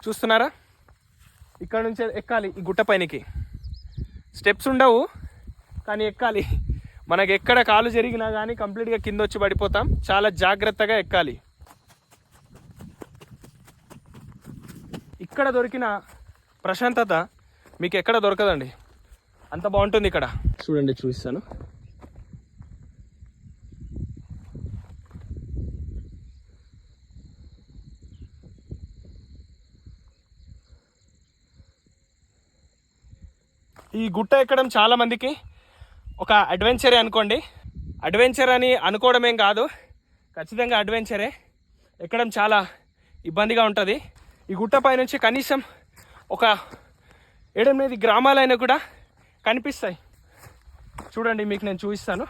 చూస్తున్నారా, ఇక్కడ నుంచి ఎక్కాలి ఈ గుట్ట పైనకి. స్టెప్స్ ఉండవు కానీ ఎక్కాలి. మనకు ఎక్కడ కాలు జరిగినా కానీ కంప్లీట్గా కింద వచ్చి పడిపోతాం. చాలా జాగ్రత్తగా ఎక్కాలి. ఇక్కడ దొరికిన ప్రశాంతత మీకు ఎక్కడ దొరకదండి, అంత బాగుంటుంది ఇక్కడ. చూడండి, చూపిస్తాను. ఈ గుట్ట ఎక్కడం చాలా మందికి ఒక అడ్వెంచరే అనుకోండి. అడ్వెంచర్ అని అనుకోవడం ఏం కాదు, ఖచ్చితంగా అడ్వెంచరే. ఎక్కడం చాలా ఇబ్బందిగా ఉంటుంది. ఈ గుట్ట పై నుంచి కనీసం ఒక 7-8 గ్రామాలైనా కూడా కనిపిస్తాయి. చూడండి, మీకు నేను చూపిస్తాను.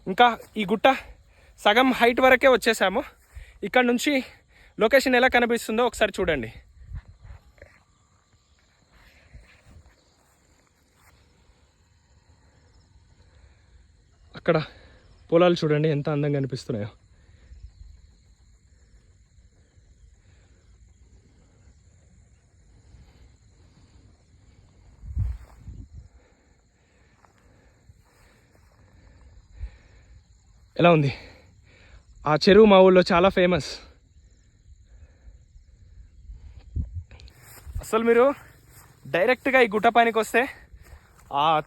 ఇంకా ఈ గుట్ట సగం హైట్ వరకే వచ్చేసాము. ఇక్కడ నుంచి లొకేషన్ ఎలా కనిపిస్తుందో ఒకసారి చూడండి. అక్కడ పొలాలు చూడండి ఎంత అందంగా కనిపిస్తున్నాయో. ఎలా ఉంది ఆ చెరువు? మా ఊళ్ళో చాలా ఫేమస్. అసలు మీరు డైరెక్ట్గా ఈ గుట్ట పైనకి వస్తే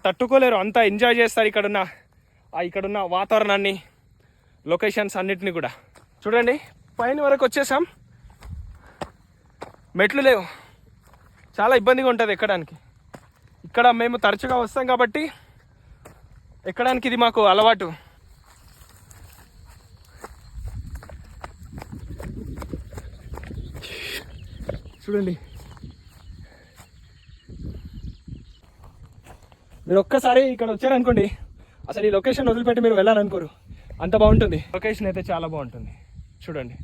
తట్టుకోలేరు, అంతా ఎంజాయ్ చేస్తారు ఇక్కడున్న వాతావరణాన్ని, లొకేషన్స్ అన్నిటిని కూడా. చూడండి, పైన వరకు వచ్చేసాం. మెట్లు లేవు, చాలా ఇబ్బందిగా ఉంటుంది ఎక్కడానికి. ఇక్కడ మేము తరచుగా వస్తాం కాబట్టి ఎక్కడానికి ఇది మాకు అలవాటు. చూడండి, మీరు ఒక్కసారి ఇక్కడ వచ్చారనుకోండి, అసలు ఈ లొకేషన్ వదిలిపెట్టి మీరు వెళ్ళాలనుకోరు, అంత బాగుంటుంది. లొకేషన్ అయితే చాలా బాగుంటుంది. చూడండి.